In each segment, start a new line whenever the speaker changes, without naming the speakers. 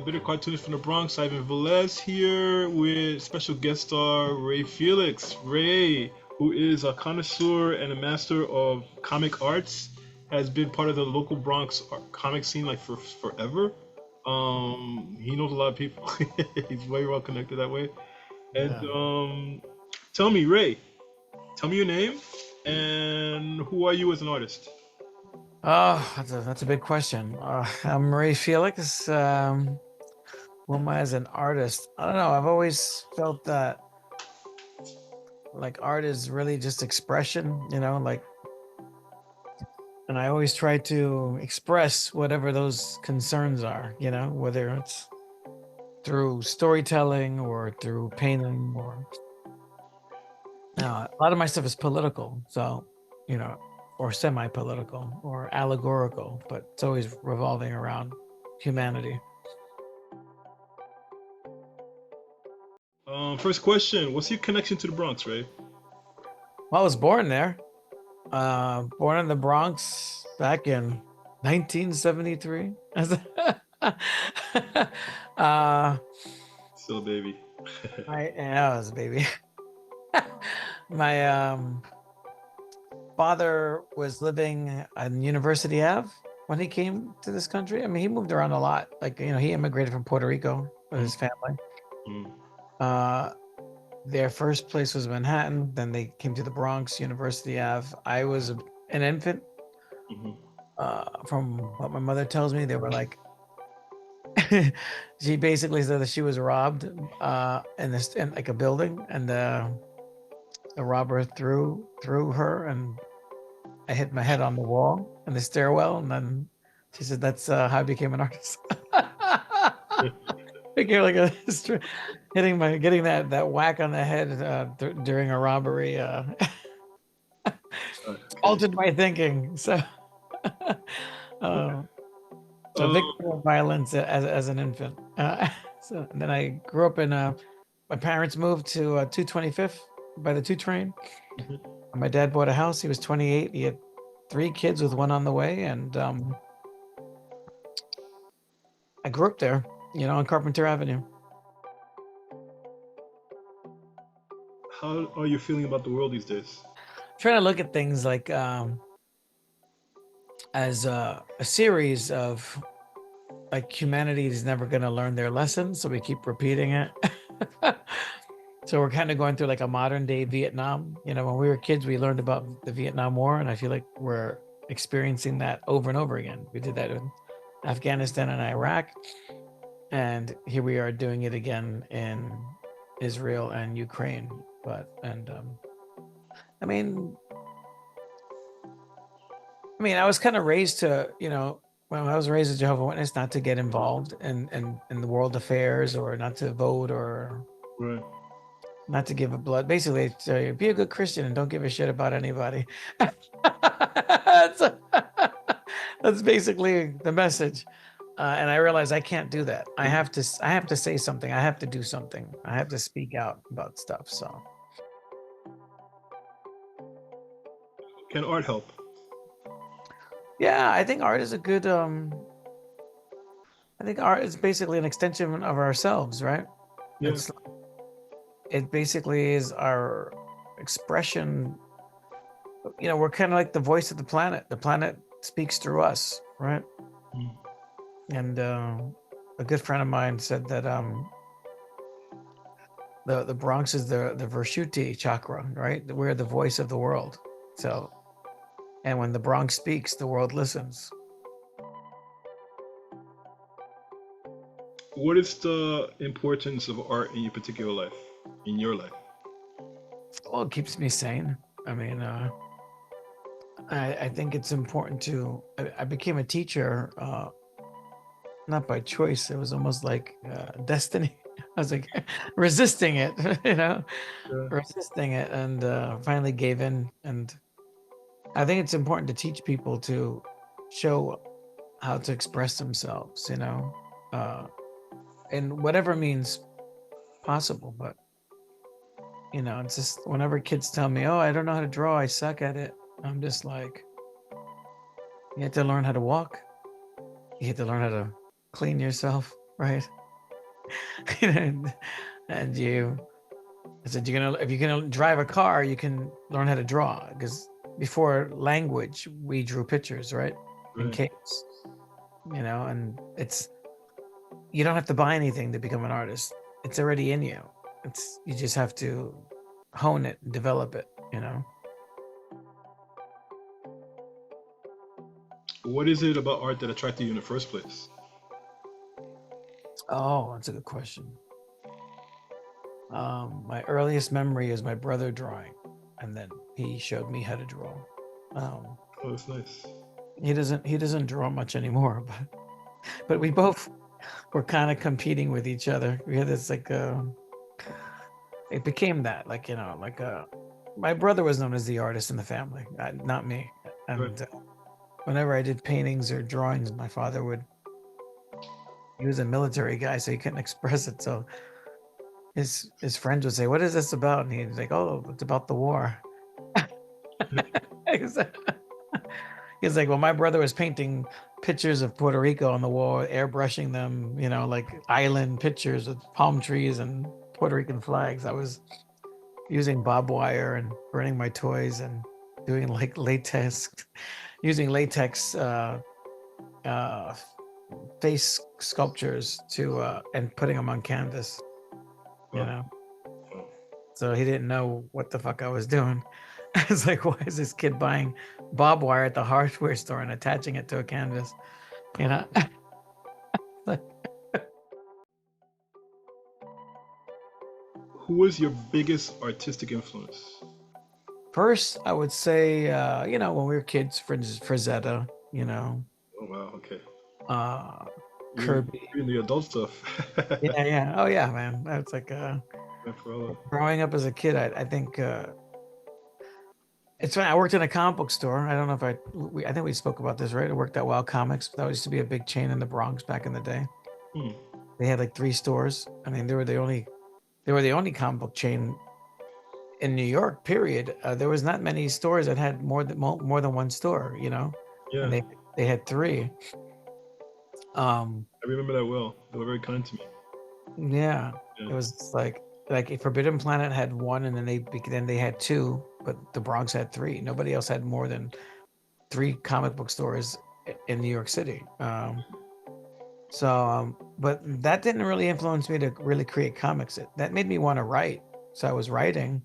Video Cartoonist from the Bronx. Ivan Velez here with special guest star Ray Felix. Ray, who is a connoisseur and a master of comic arts, has been part of the local Bronx comic scene like for forever. He knows a lot of people. He's very well connected that way. And
Yeah.
tell me, Ray, tell me your name and who are you as an artist?
Oh, that's a big question. I'm Ray Felix. Who am I as an artist? I don't know. I've always felt that like art is really just expression, and I always try to express whatever those concerns are, whether it's through storytelling or through painting or a lot of my stuff is political. So, or semi-political or allegorical, but it's always revolving around humanity.
First question: what's your connection to the Bronx, Ray?
Well, I was born there, born in the Bronx back in 1973. uh,
Still a baby.
I was a baby. My father was living on University Ave when he came to this country. I mean, he moved around a lot. Like, he immigrated from Puerto Rico with his family.
Mm.
Their first place was Manhattan. Then they came to the Bronx, University Ave. I was an infant. From what my mother tells me, they were like, she basically said that she was robbed in like a building, and the robber threw her, and I hit my head on the wall in the stairwell, and then she said that's how I became an artist. Became like getting that whack on the head during a robbery altered my thinking. So, victim of violence as an infant. So and then I grew up in my parents moved to 225th by the 2 train. My dad bought a house. He was 28. He had 3 kids with one on the way, and I grew up there, on Carpenter Avenue.
How are you feeling about the world these days?
Trying to look at things like as a series of like humanity is never going to learn their lesson, so we keep repeating it. So we're kind of going through like a modern day Vietnam. When we were kids, we learned about the Vietnam War, and I feel like we're experiencing that over and over again. We did that in Afghanistan and Iraq, and here we are doing it again in Israel and Ukraine. I mean, I was kind of raised to, when I was raised as a Jehovah's Witness, not to get involved in the world affairs, or not to vote, or
Right.
not to give a blood. Basically, be a good Christian and don't give a shit about anybody. That's basically the message. And I realized I can't do that. I have to say something. I have to do something. I have to speak out about stuff. So,
Can art help?
yeah, I think art is a good. I think art is basically an extension of ourselves, right?
Yeah.
It basically is our expression. We're kind of like the voice of the planet. The planet speaks through us, right?
Mm.
And a good friend of mine said that the Bronx is the Vishuddhi chakra, right? We're the voice of the world. So, and when the Bronx speaks, the world listens.
What is the importance of art in your particular life, in your life?
Well, it keeps me sane. I mean, I think it's important to. I became a teacher, not by choice. It was almost like destiny. I was like resisting it, resisting it, and finally gave in. And I think it's important to teach people to show how to express themselves, in whatever means possible. But it's just whenever kids tell me, "Oh, I don't know how to draw. I suck at it." I'm just like, you have to learn how to walk. You have to learn how to clean yourself, right? and, and I said, if you're gonna drive a car, you can learn how to draw. Because before language, we drew pictures, right? In
Right.
caves, and you don't have to buy anything to become an artist. It's already in you. You just have to hone it, develop it.
What is it about art that attracted you in the first place?
Oh, that's a good question. My earliest memory is my brother drawing, and then he showed me how to draw. Um,
Oh, that's nice.
he doesn't draw much anymore, but we both were kind of competing with each other. We had this it became that my brother was known as the artist in the family, not me.
Right.
And whenever I did paintings or drawings, my father would. He was a military guy, so he couldn't express it. So his friends would say, "What is this about?" And he's like, "Oh, it's about the war." he's, he's like, "Well, my brother was painting pictures of Puerto Rico on the wall, airbrushing them, like island pictures with palm trees and Puerto Rican flags. I was using barbed wire and burning my toys and doing like using latex uh, face sculptures and putting them on canvas, you
Wow.
know."
Wow.
So he didn't know what the fuck I was doing. I was like, why is this kid buying barbed wire at the hardware store and attaching it to a canvas? You know? Like,
Who was your biggest artistic influence?
first, I would say, when we were kids, Frazetta,
Oh wow. Okay.
uh,
You're
Kirby.
reading the adult stuff.
Yeah, yeah. Oh, yeah, man. That's like
Umbrella.
growing up as a kid. I think it's funny. I worked in a comic book store. I don't know if I think we spoke about this, right? I worked at Wild Comics. That used to be a big chain in the Bronx back in the day.
Hmm.
They had like 3 stores. I mean, they were the only comic book chain in New York. Period. There was not many stores that had more than one store. And
Yeah,
they had 3. Um,
I remember that well. They were very kind to me.
yeah,
Yeah.
it was like Forbidden Planet had 1, and then they had 2, but the Bronx had 3. Nobody else had more than 3 comic book stores in New York City. But that didn't really influence me to really create comics. That made me want to write. So I was writing.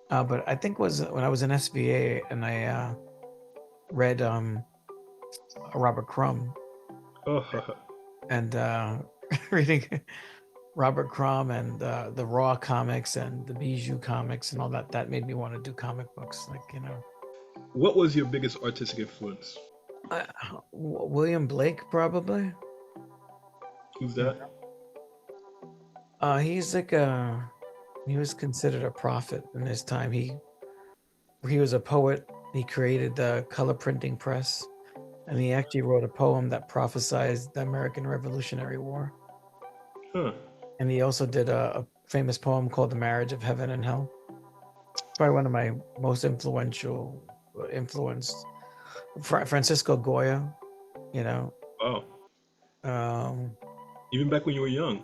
But I think was when I was in SVA and I read Robert Crumb
Oh,
and reading Robert Crumb and the Raw comics and the Bijou comics and all that. That made me want to do comic books.
what was your biggest artistic influence?
Uh, William Blake, probably.
Who's
You
that?
know, he was considered a prophet in his time. He was a poet. He created the color printing press, and he actually wrote a poem that prophesied the American Revolutionary War.
Huh.
And he also did a famous poem called "The Marriage of Heaven and Hell." Probably one of my most influenced. Francisco Goya, you know.
Wow.
Um,
Even back when you were young.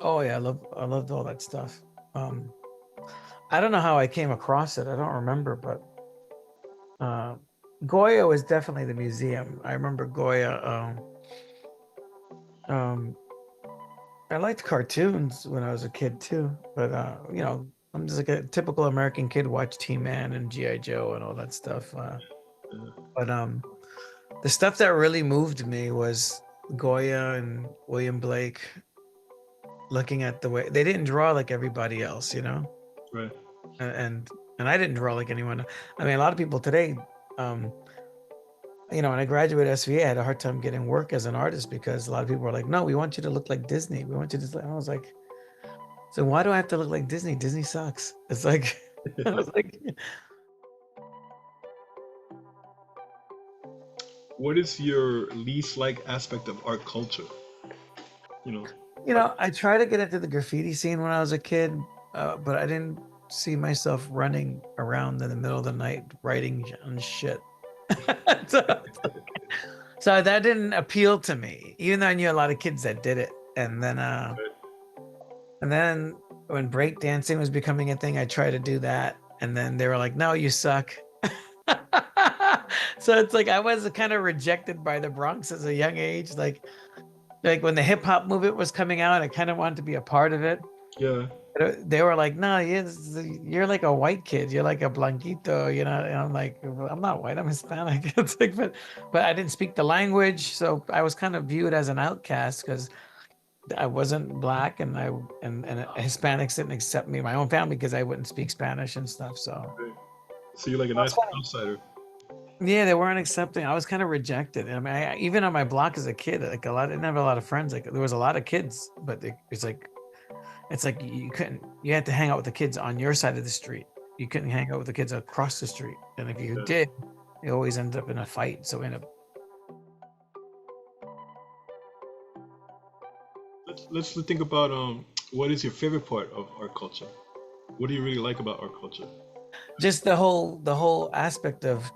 oh yeah, I loved all that stuff. Um, I don't know how I came across it. I don't remember, but uh, Goya was definitely the museum. I remember Goya. Um, I liked cartoons when I was a kid too, but I'm just like a typical American kid. Watched He-Man and GI Joe and all that stuff.
Yeah.
But the stuff that really moved me was Goya and William Blake. Looking at the way they didn't draw like everybody else,
Right.
and and I didn't draw like anyone. I mean, a lot of people today, um, when I graduated SVA, I had a hard time getting work as an artist because a lot of people were like, "No, we want you to look like Disney. We want you to." And I was like, "So why do I have to look like Disney? Disney sucks." It's like, I was like,
What is your least like aspect of art culture? You know. Art.
I tried to get into the graffiti scene when I was a kid, but I didn't see myself running around in the middle of the night writing on shit. so, so that didn't appeal to me, even though I knew a lot of kids that did it. and then
Right.
and then when break dancing was becoming a thing, I tried to do that, and then they were like, "No, you suck." So it's like I was kind of rejected by the Bronx as a young age. Like when the hip hop movement was coming out, I kind of wanted to be a part of it.
Yeah.
They were like, "No, you're like a white kid. You're like a blanquito, you know." And I'm like, well, "I'm not white. I'm Hispanic." It's like, but I didn't speak the language, so I was kind of viewed as an outcast because I wasn't black, and and Hispanics didn't accept me in my own family because I wouldn't speak Spanish and stuff. So
Right. So you're like a
I was
nice
kind
outsider.
yeah, they weren't accepting. I was kind of rejected. I mean, even on my block as a kid, like a lot, I didn't have a lot of friends. Like there was a lot of kids, but it's like you couldn't. You had to hang out with the kids on your side of the street. You couldn't hang out with the kids across the street. And if you
Yeah.
did, you always ended up in a fight. So we ended up.
Let's think about what is your favorite part of our culture? What do you really like about our culture?
Just the whole aspect of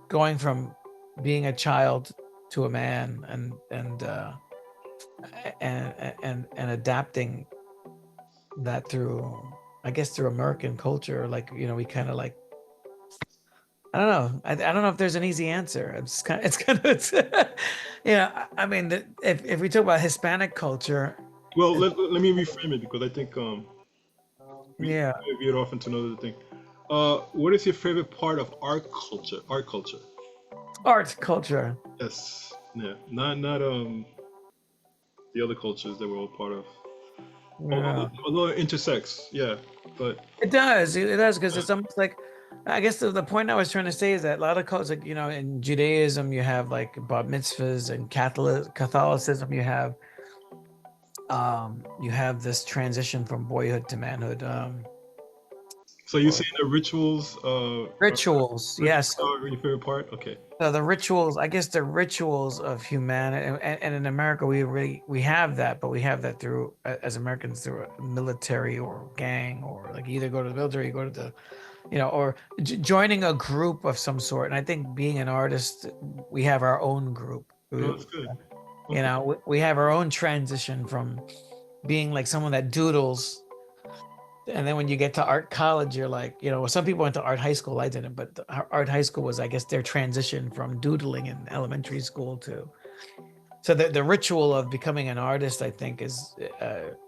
going from being a child to a man and adapting that through, I guess, through American culture. Like, you know, we kind of like, I don't know. I don't know if there's an easy answer. It's you know, I mean, if we talk about Hispanic culture,
Well, let me reframe it because I think we
yeah,
veered off into another thing. What is your favorite part of our culture? Our culture.
art culture.
Yes. Yeah. Not the other cultures that we're all part of.
Yeah.
Although it intersects, yeah. But
It does. It does because it's almost like, I guess the point I was trying to say is that a lot of cultures, like, you know, in Judaism, you have like bar mitzvahs, and Catholicism, you have this transition from boyhood to manhood.
so you
Or
saying the rituals,
rituals, yes.
are your favorite part? Okay.
So the rituals, I guess, the rituals of humanity, and in America, we have that, but we have that through, as Americans, through a military or gang, or like either go to the military, go to the, you know, or joining a group of some sort. And I think being an artist, we have our own group.
No, that's good.
You
Okay.
know, we have our own transition from being like someone that doodles, and then when you get to art college, you're like, you know, some people went to art high school. I didn't, but art high school was, I guess, their transition from doodling in elementary school to. So the ritual of becoming an artist, I think, is,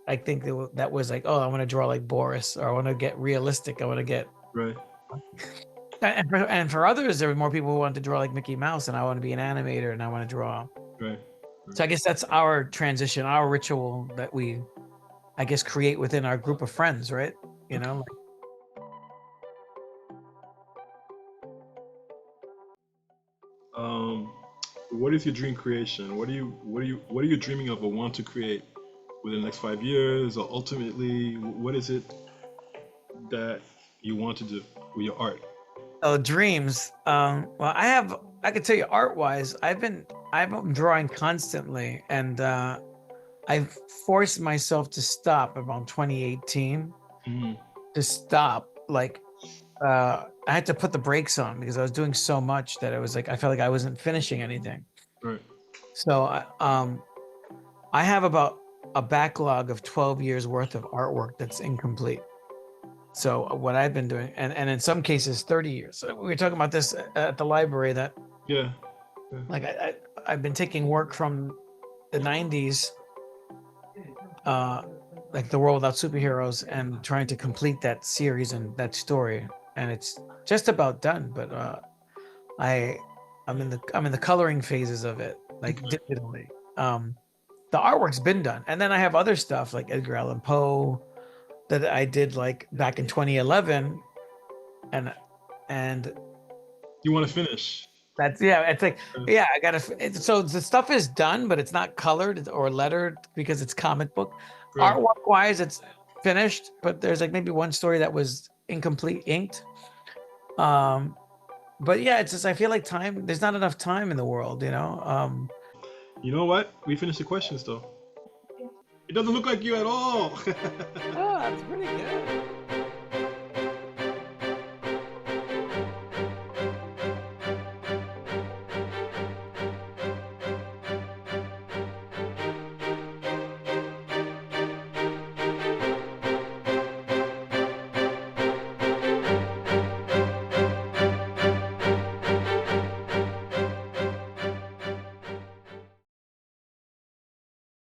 I think that was like, oh, I want to draw like Boris, or I want to get realistic. I want to get,
Right.
and for others, there were more people who wanted to draw like Mickey Mouse, and I want to be an animator, and I want to draw.
Right.
So I guess that's our transition, our ritual that we, I guess, create within our group of friends, right? You know,
Um, what is your dream creation? What are you dreaming of or want to create within the next 5 years, or ultimately, what is it that you want to do with your art?
oh, dreams. Well, I could tell you art wise, I've been drawing constantly, and I've forced myself to stop around 2018,
Mhm.
to stop. Like, I had to put the brakes on because I was doing so much that it was like, I felt like I wasn't finishing anything.
Right.
So I have about a backlog of 12 years worth of artwork that's incomplete. So what I've been doing, and in some cases 30 years. So we were talking about this at the library, that
Yeah. Yeah.
like I've been taking work from the 90s, uh, like The World Without Superheroes, and trying to complete that series and that story. And it's just about done, but I I'm in the coloring phases of it, like
Okay.
digitally. The artwork's been done, and then I have other stuff like Edgar Allan Poe that I did like back in 2011, and and
You want to finish?
that's, yeah, it's like,
Yeah.
yeah, I gotta so the stuff is done, but it's not colored or lettered because it's comic book.
Right.
Artwork wise, it's finished, but there's like maybe one story that was incomplete inked. um but yeah, it's just, I feel like there's not enough time in the world, you know.
You know what? We finished the questions though. It doesn't look like you at all.
Oh, that's pretty good.